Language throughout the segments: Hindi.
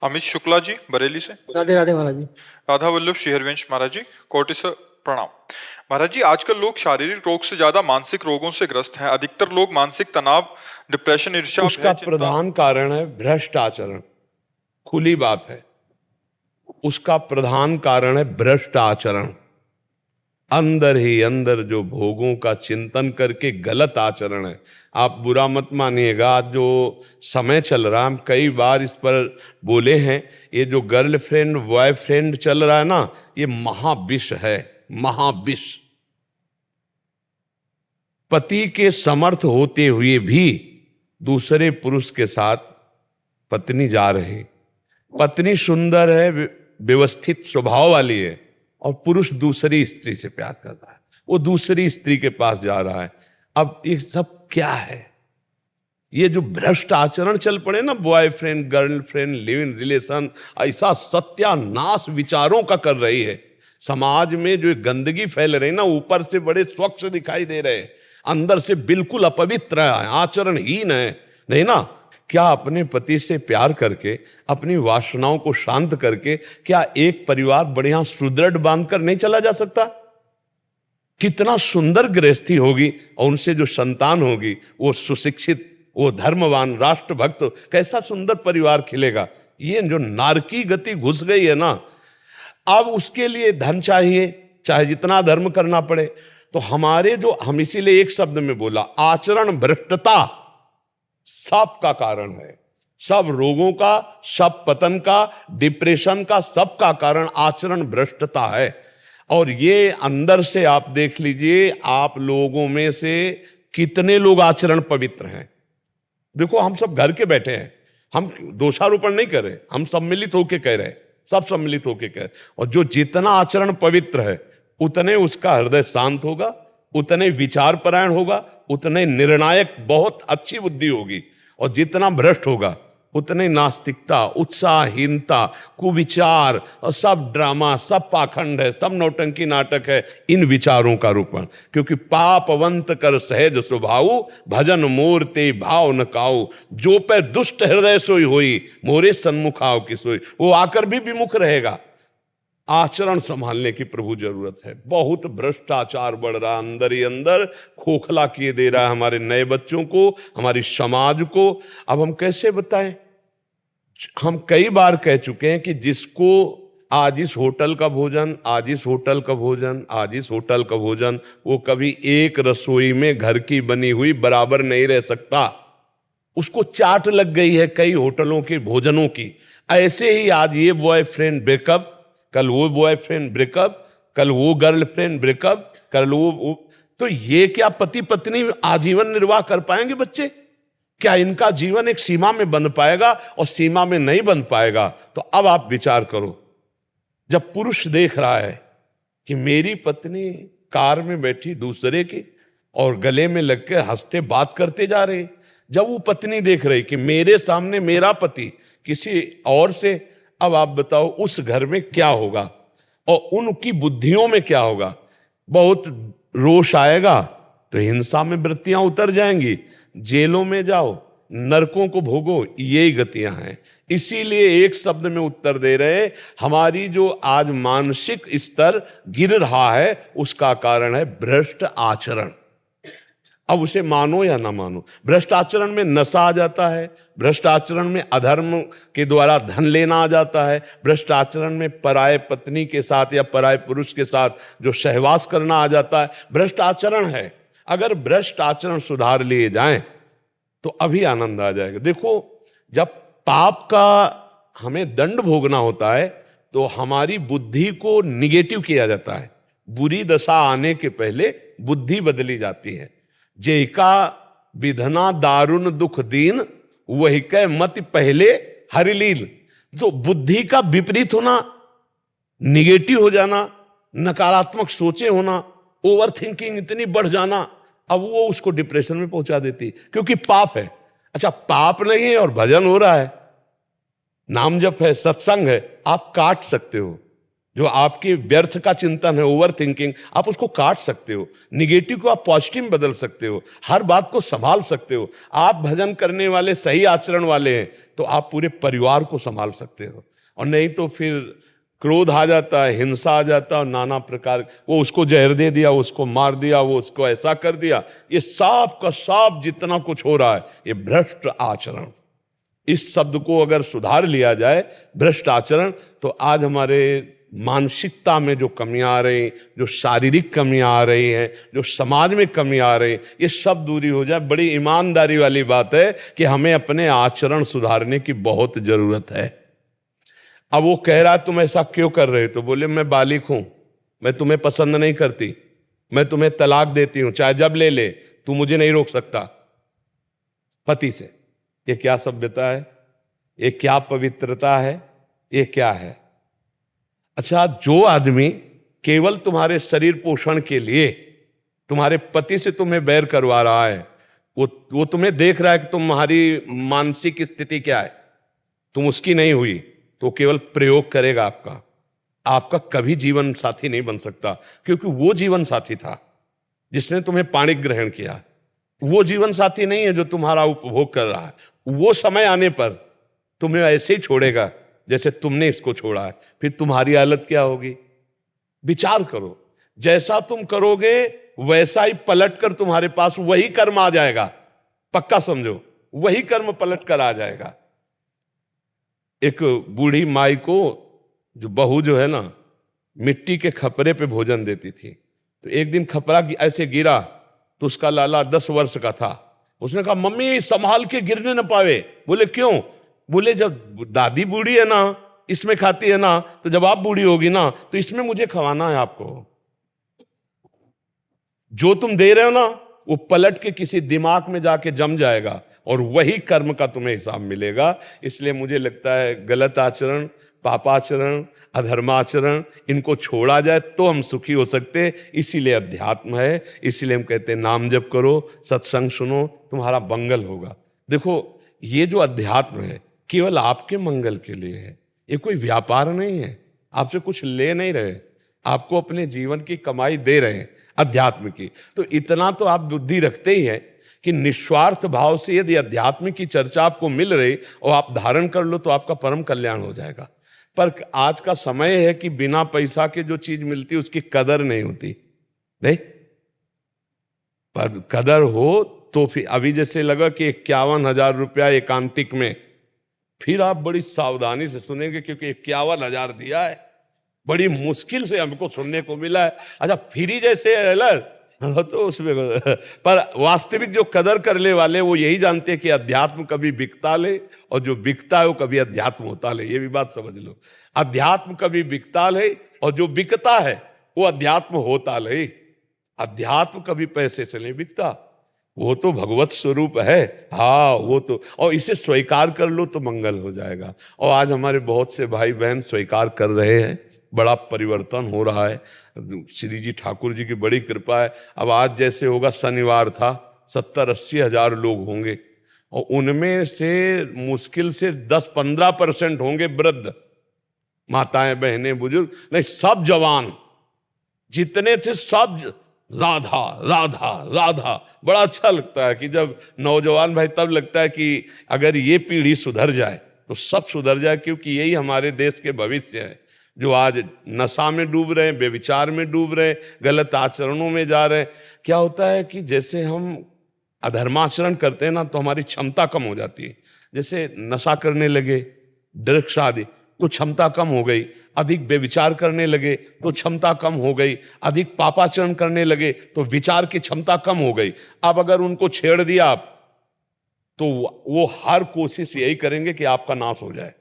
अमित शुक्ला जी बरेली से। राधे राधे महाराज जी। राधा वल्लभ शेहरवंश महाराज जी, कोटि से प्रणाम। महाराज जी, आजकल लोग शारीरिक रोग से ज्यादा मानसिक रोगों से ग्रस्त हैं। अधिकतर लोग मानसिक तनाव, डिप्रेशन, ईर्ष्या, उसका भय, चिंता। प्रधान कारण है भ्रष्ट आचरण। खुली बात है, उसका प्रधान कारण है भ्रष्ट आचरण। अंदर ही अंदर जो भोगों का चिंतन करके गलत आचरण है। आप बुरा मत मानिएगा, आज जो समय चल रहा है, हम कई बार इस पर बोले हैं, ये जो गर्लफ्रेंड बॉयफ्रेंड चल रहा है ना, ये महाविष है, महाविष। पति के समर्थ होते हुए भी दूसरे पुरुष के साथ पत्नी जा रही, पत्नी सुंदर है, व्यवस्थित स्वभाव वाली है, और पुरुष दूसरी स्त्री से प्यार कर रहा है, वो दूसरी स्त्री के पास जा रहा है। अब ये सब क्या है? ये जो भ्रष्ट आचरण चल पड़े ना, boyfriend girlfriend live in relation, ऐसा सत्यानाश विचारों का कर रही है। समाज में जो गंदगी फैल रही ना, ऊपर से बड़े स्वच्छ दिखाई दे रहे, अंदर से बिल्कुल अपवित्र है, आचरणहीन है। नहीं ना, क्या अपने पति से प्यार करके, अपनी वासनाओं को शांत करके, क्या एक परिवार बढ़िया सुदृढ़ बांधकर नहीं चला जा सकता? कितना सुंदर गृहस्थी होगी, और उनसे जो संतान होगी वो सुशिक्षित, वो धर्मवान, राष्ट्रभक्त, कैसा सुंदर परिवार खिलेगा। ये जो नारकी गति घुस गई है ना, अब उसके लिए धन चाहिए, चाहे जितना धर्म करना पड़े। तो हमारे जो, हम इसीलिए एक शब्द में बोला, आचरण भ्रष्टता सब का कारण है। सब रोगों का, सब पतन का, डिप्रेशन का, सब का कारण आचरण भ्रष्टता है। और ये अंदर से आप देख लीजिए, आप लोगों में से कितने लोग आचरण पवित्र हैं। देखो, हम सब घर के बैठे हैं, हम दोषारोपण नहीं कर रहे, हम सम्मिलित होकर कह रहे, सब सम्मिलित होकर कह रहे। और जो जितना आचरण पवित्र है, उतने उसका हृदय शांत होगा, उतने विचार परायण होगा, उतने निर्णायक, बहुत अच्छी बुद्धि होगी। और जितना भ्रष्ट होगा, उतने नास्तिकता, उत्साहहीनता, कुविचार, और सब ड्रामा, सब पाखंड है, सब नौटंकी नाटक है, इन विचारों का रूपण। क्योंकि पापवंत कर सहज स्वभाव, भजन मोर ते भाव न काऊ, जो पे दुष्ट हृदय सोई होई, मोरे सन्मुख आओ की सोई। वो आकर भी विमुख रहेगा। आचरण संभालने की प्रभु जरूरत है। बहुत भ्रष्टाचार बढ़ रहा, अंदर ही अंदर खोखला किए दे रहा है हमारे नए बच्चों को, हमारी समाज को। अब हम कैसे बताएं? हम कई बार कह चुके हैं कि जिसको आज इस होटल का भोजन, आज इस होटल का भोजन, आज इस होटल का भोजन, वो कभी एक रसोई में घर की बनी हुई बराबर नहीं रह सकता। उसको चाट लग गई है कई होटलों के भोजनों की। ऐसे ही आज ये बॉयफ्रेंड ब्रेकअप, कल वो बॉयफ्रेंड ब्रेकअप, कल वो गर्लफ्रेंड ब्रेकअप, कल वो। तो ये क्या पति पत्नी आजीवन निर्वाह कर पाएंगे बच्चे? क्या इनका जीवन एक सीमा में बंध पाएगा? और सीमा में नहीं बंध पाएगा तो अब आप विचार करो, जब पुरुष देख रहा है कि मेरी पत्नी कार में बैठी दूसरे की और गले में लग के हंसते बात करते जा रहे, जब वो पत्नी देख रही कि मेरे सामने मेरा पति किसी और से, अब आप बताओ उस घर में क्या होगा और उनकी बुद्धियों में क्या होगा? बहुत रोष आएगा, तो हिंसा में वृत्तियां उतर जाएंगी, जेलों में जाओ, नरकों को भोगो, यही गतियां हैं। इसीलिए एक शब्द में उत्तर दे रहे, हमारी जो आज मानसिक स्तर गिर रहा है, उसका कारण है भ्रष्ट आचरण। अब उसे मानो या ना मानो, भ्रष्ट आचरण में नशा आ जाता है, भ्रष्ट आचरण में अधर्म के द्वारा धन लेना आ जाता है, भ्रष्ट आचरण में पराये पत्नी के साथ या पराये पुरुष के साथ जो सहवास करना आ जाता है, भ्रष्ट आचरण है। अगर भ्रष्ट आचरण सुधार लिए जाएं तो अभी आनंद आ जाएगा। देखो, जब पाप का हमें दंड भोगना होता है तो हमारी बुद्धि को निगेटिव किया जाता है। बुरी दशा आने के पहले बुद्धि बदली जाती है। जेका विधना दारुण दुख दीन, वही कै मति पहले हरिलील। तो बुद्धि का विपरीत होना, निगेटिव हो जाना, नकारात्मक सोचे होना, ओवर थिंकिंग इतनी बढ़ जाना, अब वो उसको डिप्रेशन में पहुंचा देती, क्योंकि पाप है। अच्छा, पाप नहीं है और भजन हो रहा है, नाम जप है, सत्संग है, आप काट सकते हो, जो आपके व्यर्थ का चिंतन है, ओवर थिंकिंग, आप उसको काट सकते हो, निगेटिव को आप पॉजिटिव में बदल सकते हो, हर बात को संभाल सकते हो। आप भजन करने वाले, सही आचरण वाले हैं तो आप पूरे परिवार को संभाल सकते हो। और नहीं तो फिर क्रोध आ जाता है, हिंसा आ जाता है, और नाना प्रकार, वो उसको जहर दे दिया, उसको मार दिया, वो उसको ऐसा कर दिया। ये सब का सब जितना कुछ हो रहा है, ये भ्रष्ट आचरण। इस शब्द को अगर सुधार लिया जाए, भ्रष्ट आचरण, तो आज हमारे मानसिकता में जो कमियां आ रही, जो शारीरिक कमियां आ रही हैं, जो समाज में कमी आ रही, ये सब दूरी हो जाए। बड़ी ईमानदारी वाली बात है कि हमें अपने आचरण सुधारने की बहुत जरूरत है। अब वो कह रहा है तुम ऐसा क्यों कर रहे हो, तो बोले मैं बालिक हूं, मैं तुम्हें पसंद नहीं करती, मैं तुम्हें तलाक देती हूं, चाहे जब ले ले, तू मुझे नहीं रोक सकता पति से। ये क्या सभ्यता है, ये क्या पवित्रता है, ये क्या है? अच्छा, जो आदमी केवल तुम्हारे शरीर पोषण के लिए तुम्हारे पति से तुम्हें बैर करवा रहा है, वो तुम्हें देख रहा है कि तुम्हारी मानसिक स्थिति क्या है, तुम उसकी नहीं हुई, तो केवल प्रयोग करेगा आपका कभी जीवन साथी नहीं बन सकता। क्योंकि वो जीवन साथी था जिसने तुम्हें पाणिक ग्रहण किया, वो जीवन साथी नहीं है जो तुम्हारा उपभोग कर रहा है। वो समय आने पर तुम्हें ऐसे ही छोड़ेगा जैसे तुमने इसको छोड़ा है। फिर तुम्हारी हालत क्या होगी, विचार करो। जैसा तुम करोगे वैसा ही पलट कर तुम्हारे पास वही कर्म आ जाएगा, पक्का समझो, वही कर्म पलट कर आ जाएगा। एक बूढ़ी माई को जो बहू जो है ना, मिट्टी के खपरे पे भोजन देती थी, तो एक दिन खपरा ऐसे गिरा तो उसका लाला 10 वर्ष का था। उसने कहा मम्मी संभाल के गिरने न पावे। बोले क्यों? बोले जब दादी बूढ़ी है ना, इसमें खाती है ना, तो जब आप बूढ़ी होगी ना तो इसमें मुझे खवाना है आपको। जो तुम दे रहे हो ना वो पलट के किसी दिमाग में जाके जम जाएगा और वही कर्म का तुम्हें हिसाब मिलेगा। इसलिए मुझे लगता है गलत आचरण, पापाचरण, अधर्माचरण, इनको छोड़ा जाए तो हम सुखी हो सकते हैं। इसीलिए अध्यात्म है, इसीलिए हम कहते हैं नाम जप करो, सत्संग सुनो, तुम्हारा मंगल होगा। देखो, ये जो अध्यात्म है केवल आपके मंगल के लिए है, ये कोई व्यापार नहीं है, आपसे कुछ ले नहीं रहे, आपको अपने जीवन की कमाई दे रहे हैं अध्यात्म की। तो इतना तो आप बुद्धि रखते ही हैं कि निस्वार्थ भाव से यदि अध्यात्म की चर्चा आपको मिल रही और आप धारण कर लो तो आपका परम कल्याण हो जाएगा। पर आज का समय है कि बिना पैसा के जो चीज मिलती है उसकी कदर नहीं होती। नहीं, पर कदर हो तो फिर अभी जैसे लगा कि 51,000 रुपया एकांतिक में, फिर आप बड़ी सावधानी से सुनेंगे क्योंकि 51,000 दिया है, बड़ी मुश्किल से हमको सुनने को मिला है। अच्छा, फ्री जैसे अलग तो उसमें, पर वास्तविक जो कदर करने वाले वो यही जानते हैं कि अध्यात्म कभी बिकता ले और जो बिकता है वो कभी अध्यात्म होता ले। ये भी बात समझ लो, अध्यात्म कभी बिकता ले और जो बिकता है वो अध्यात्म होता ले। अध्यात्म कभी पैसे से नहीं बिकता, वो तो भगवत स्वरूप है। हाँ, वो तो, और इसे स्वीकार कर लो तो मंगल हो जाएगा। और आज हमारे बहुत से भाई बहन स्वीकार कर रहे हैं, बड़ा परिवर्तन हो रहा है। श्री जी ठाकुर जी की बड़ी कृपा है। अब आज जैसे होगा, शनिवार था, 70-80 हजार लोग होंगे और उनमें से मुश्किल से 10-15% होंगे वृद्ध, माताएं, बहनें, बुजुर्ग नहीं, सब जवान जितने थे सब राधा राधा राधा। बड़ा अच्छा लगता है कि जब नौजवान भाई, तब लगता है कि अगर ये पीढ़ी सुधर जाए तो सब सुधर जाए, क्योंकि यही हमारे देश के भविष्य है। जो आज नशा में डूब रहे हैं, बेविचार में डूब रहे हैं, गलत आचरणों में जा रहे हैं। क्या होता है कि जैसे हम अधर्माचरण करते हैं ना तो हमारी क्षमता कम हो जाती है। जैसे नशा करने लगे, ड्रग्स आदि, तो क्षमता कम हो गई। अधिक बेविचार करने लगे तो क्षमता कम हो गई। अधिक पापाचरण करने लगे तो विचार की क्षमता कम हो गई। अब अगर उनको छेड़ दिया आप तो वो हर कोशिश यही करेंगे कि आपका नाश हो जाए,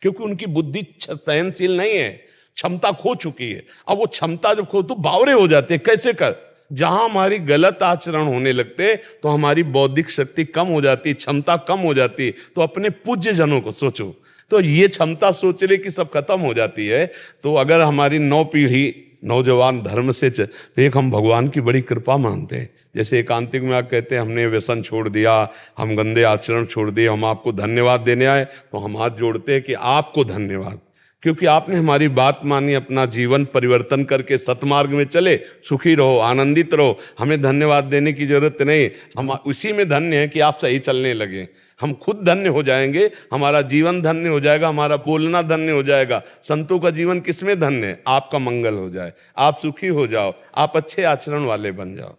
क्योंकि उनकी बुद्धि सहनशील नहीं है, क्षमता खो चुकी है। अब वो क्षमता जब खो तो बावरे हो जाते हैं। कैसे कर? जहां हमारी गलत आचरण होने लगते तो हमारी बौद्धिक शक्ति कम हो जाती, क्षमता कम हो जाती। तो अपने पूज्य जनों को सोचो, तो ये क्षमता सोचने की सब खत्म हो जाती है। तो अगर हमारी 9 पीढ़ी नौजवान धर्म से तो एक हम भगवान की बड़ी कृपा मानते हैं। जैसे एकांतिक में आप कहते हैं हमने व्यसन छोड़ दिया, हम गंदे आचरण छोड़ दिए, हम आपको धन्यवाद देने आए, तो हम हाथ जोड़ते हैं कि आपको धन्यवाद। क्योंकि आपने हमारी बात मानी, अपना जीवन परिवर्तन करके सतमार्ग में चले। सुखी रहो, आनंदित रहो, हमें धन्यवाद देने की जरूरत नहीं, हम उसी में धन्य हैं कि आप सही चलने लगे। हम खुद धन्य हो जाएंगे, हमारा जीवन धन्य हो जाएगा, हमारा बोलना धन्य हो जाएगा। संतों का जीवन किसमें धन्य है? आपका मंगल हो जाए, आप सुखी हो जाओ, आप अच्छे आचरण वाले बन जाओ।